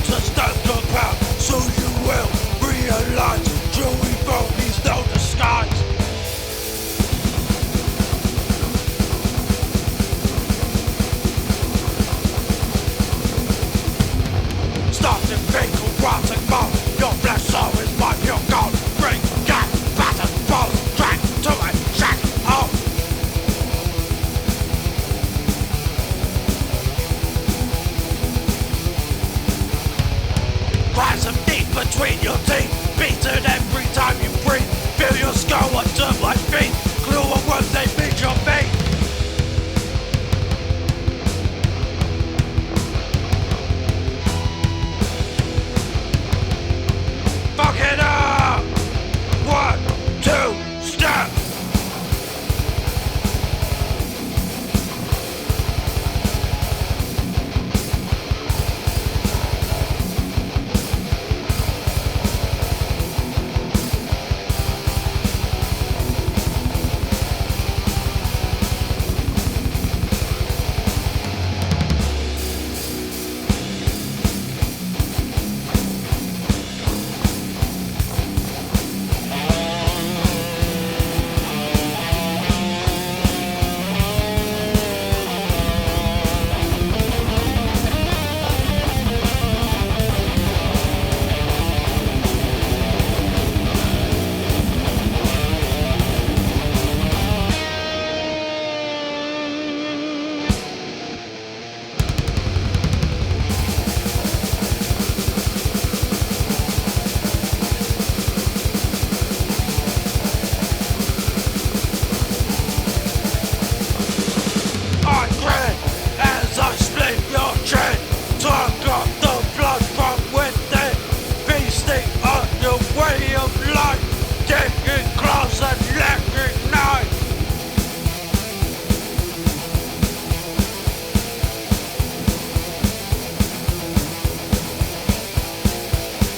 center stand compound, so you will realize true evil needs no disguise. Starting fecal rotting bones, your flesh soul is my pure gold. Bring gas, battered balls, drag to a shack hole. Cries of need between your teeth, beaten every time you breathe. Feel your skull under my feet, glue on words they meet your feet. Fuck it up! 1, 2, step!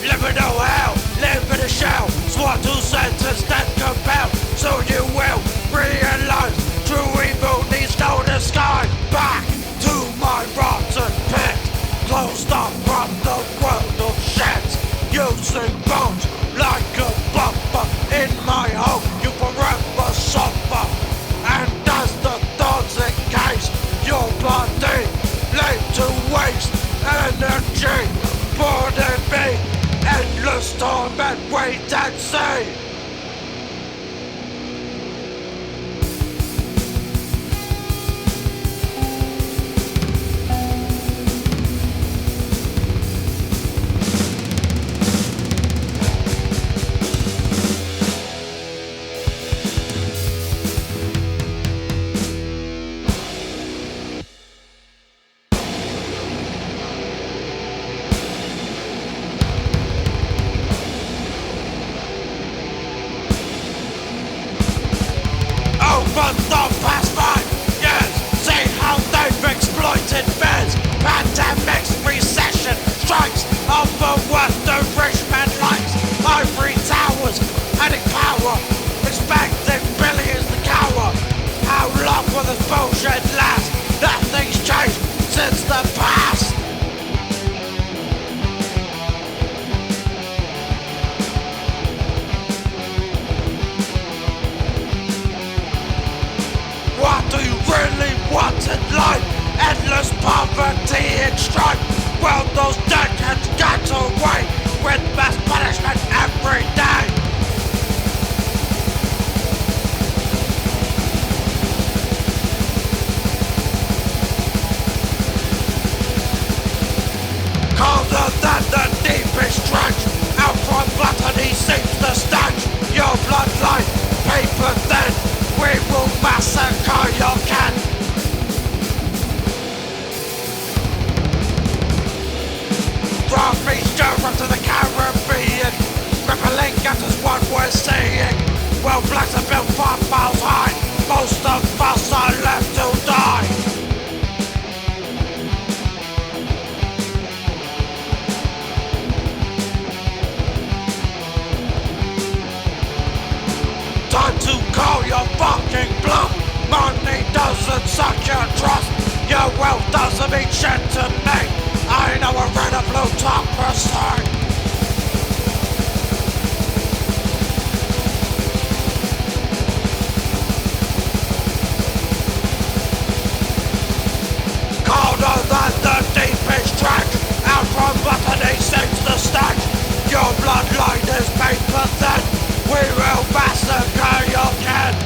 Liminal hell, live in a shell, sworn to sentence that compel, so you will realize true evil needs no disguise. Back to my rotten pit, closed off from the world of shit, using bones like a buffer. In my home you forever suffer, and as the thorns encase your body, laid to waste energy, born in me, endless torment, wait and see. Over the past 5 years, see how they've exploited fears. Pandemics, recession, strikes of the worst the rich man likes. Ivory towers, adding power, expecting billions to cower. How long will this bullshit last? Nothing's changed since the past. What do you really want in life? Endless poverty and strife. Well, those decades get away with mass punishment every day. Colder than the deepest trench, out from gluttony seeps the stench. Your bloodline, paper thin, we will massacre your kin. From East Europe to the Caribbean, rippling gutters what we're seeing. Well, blacks are built 5 miles high, most of us are left to die. Time to call your fucking bluff. Money doesn't suck your trust. Your wealth doesn't mean shit to me. I know a red of Plutocracy. Plutocracy. Colder than the deepest track, out from botany seems the stack. Your bloodline is paper thin, we will massacre your kin.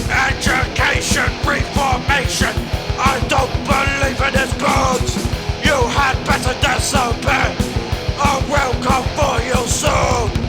Education, reformation, I don't believe in his bones. You had better disobey, I will come for you soon.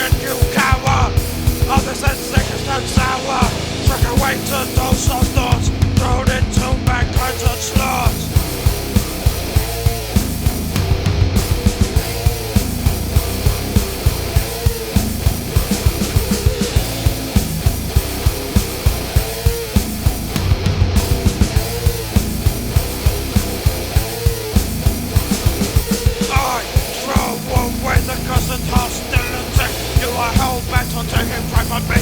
attention, you coward. Others and sickest and sour. Struck away to those of thoughts, thrown into mankind's onslaught. Hostility, you are hell-bent on taking pride from me.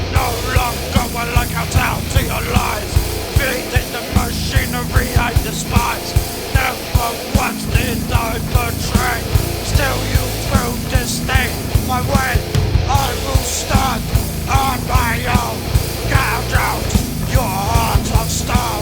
No longer will I kowtow to your lies, feeding the machinery I despise. Never once did I betray, still you through disdain my way. I will stand on my own, gouge out your heart of stone.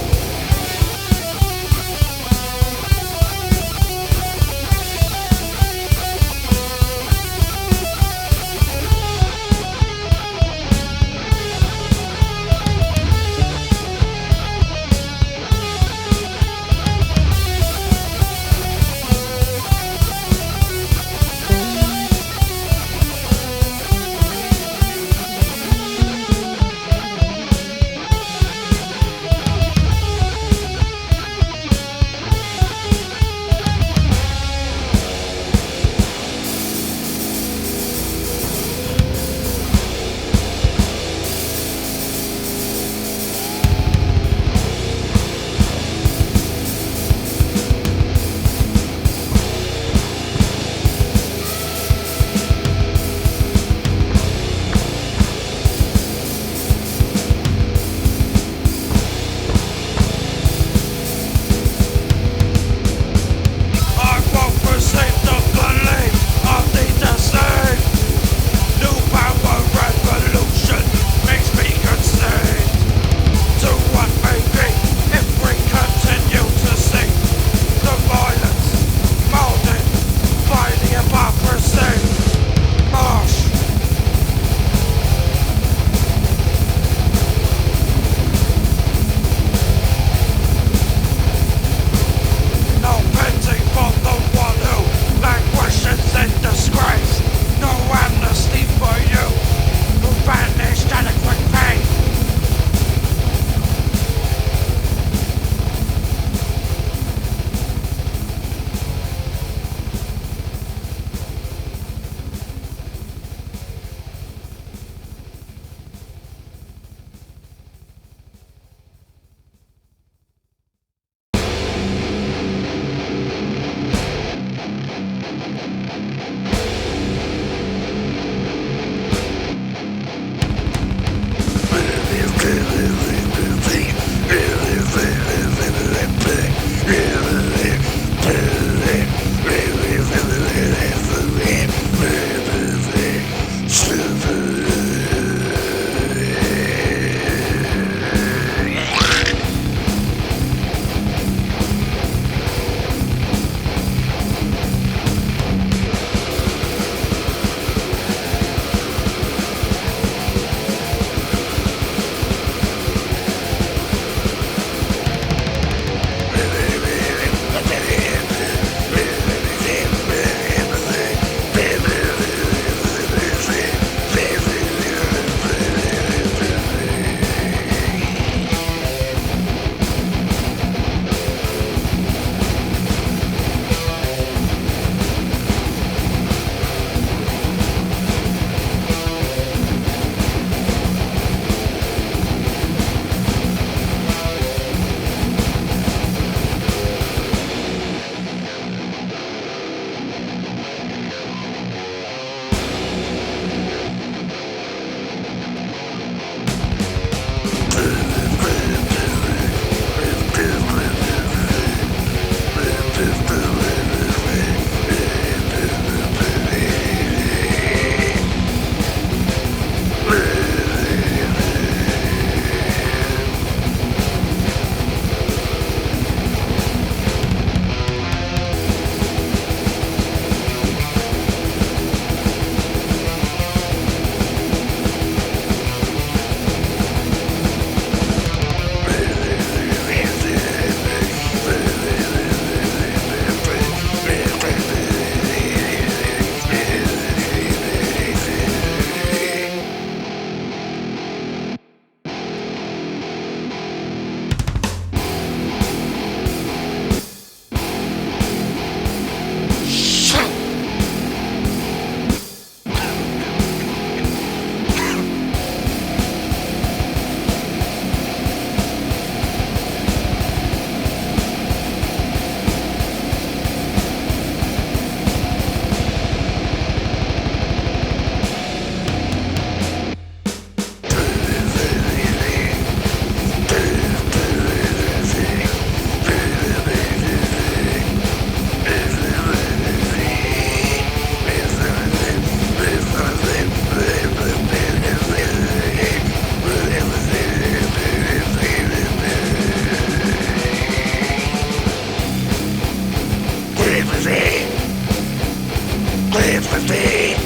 live with me.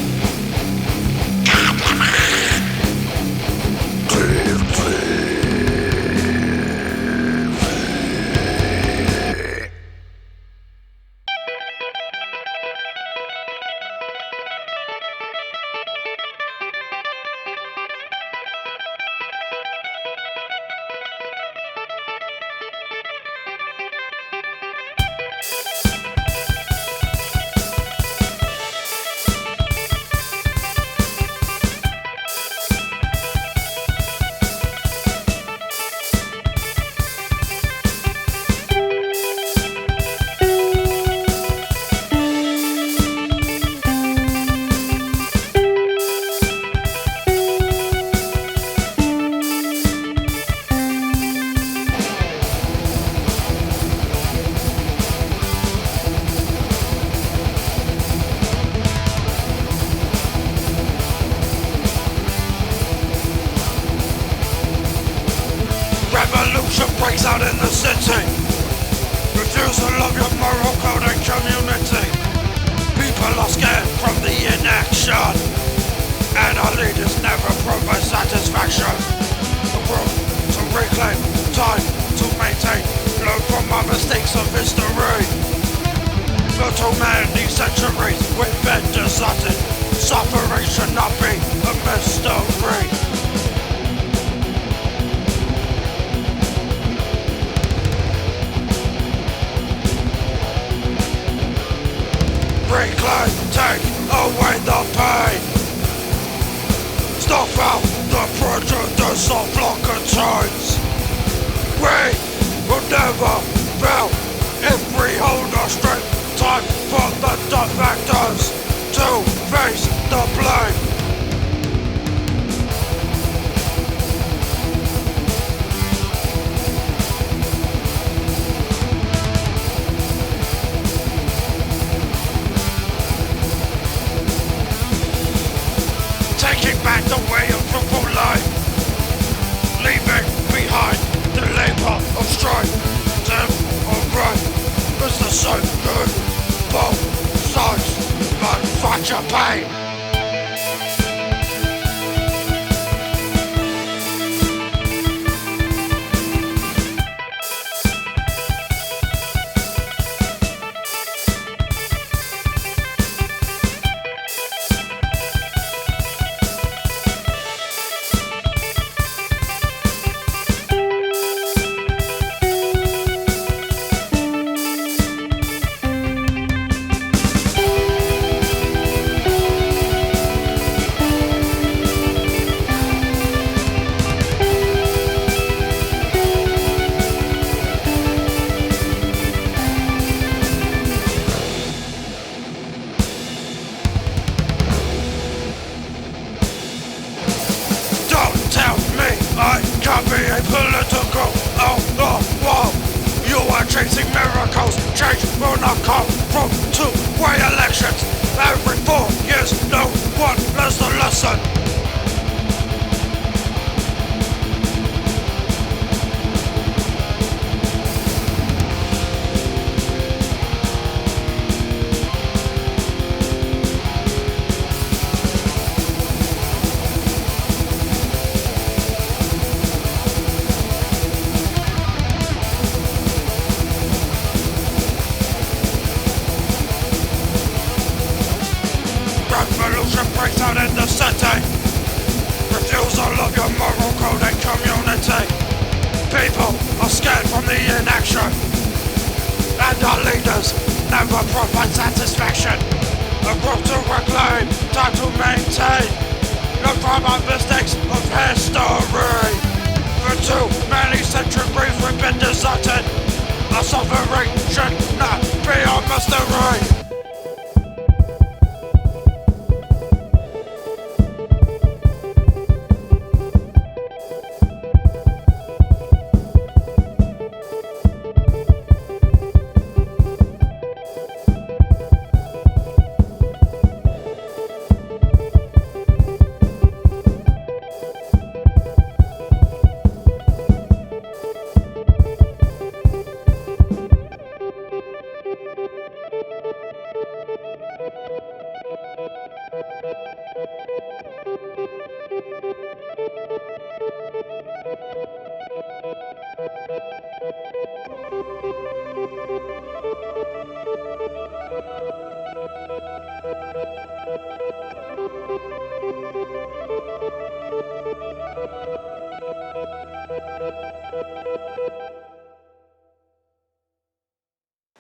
Breaks out in the city. Refusal of your moral code and community. People are scared from the inaction, and our leaders never provide satisfaction. The world to reclaim, time to maintain, learn from our mistakes of history. For too many centuries we've been deserted. Suffering should not be a mystery. Reclaim, take away the pain. Stop out the prejudice of longer chains. We will never fail if we hold our strength. Time for the defectors to face the blame. Taking back the way of fruitful life, leaving behind the labor of strife. Damn, alright, it's the same good, both sides, manufacture pain. Political out the wall. You are chasing miracles. Change will not come from two-way elections. Every 4 years, no one learns the lesson. Revolution breaks out in the city. Refusal of your moral code and community. People are scared from the inaction, and our leaders never provide satisfaction. A group to reclaim, time to maintain. Learn from our mistakes of history. For too many centuries we've been deserted. Our suffering should not be a mystery.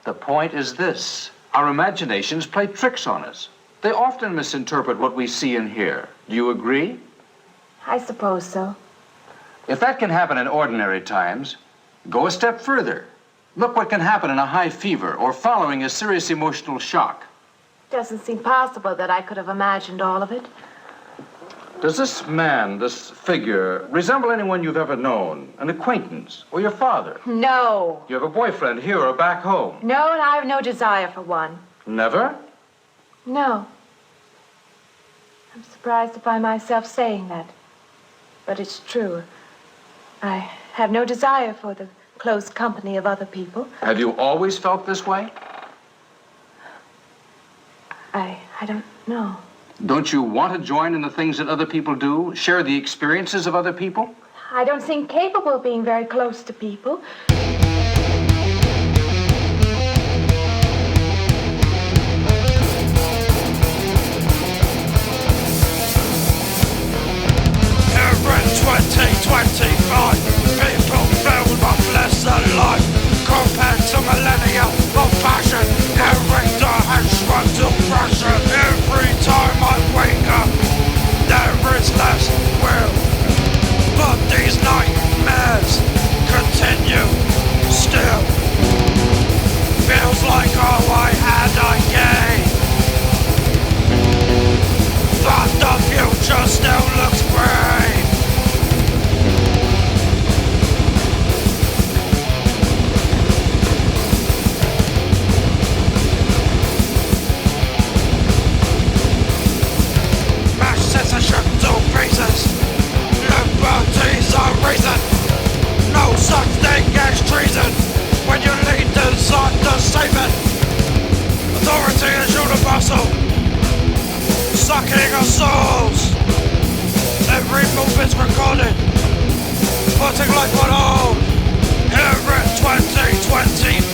The point is this. Our imaginations play tricks on us. They often misinterpret what we see and hear. Do you agree? I suppose so. If that can happen in ordinary times, go a step further. Look what can happen in a high fever or following a serious emotional shock. Doesn't seem possible that I could have imagined all of it. Does this man, this figure, resemble anyone you've ever known? An acquaintance? Or your father? No. You have a boyfriend here or back home? No, and I have no desire for one. Never? No. I'm surprised to find myself saying that. But it's true. I have no desire for the close company of other people. Have you always felt this way? I don't know. Don't you want to join in the things that other people do? Share the experiences of other people? I don't seem capable of being very close to people. Every 2025, people feel much less alive compared to millennia of passion. Every door has shrunk to pressure. Every time I wake up, there is less will. But these nightmares continue still. Feels like all I had I gave. But the future still looks brave. Mass censorship to pieces. Liberty's a reason. No such thing as treason when your leaders are deceiving. Authority is universal, sucking our souls. Every movement's recorded, putting life on hold. Here in 2025.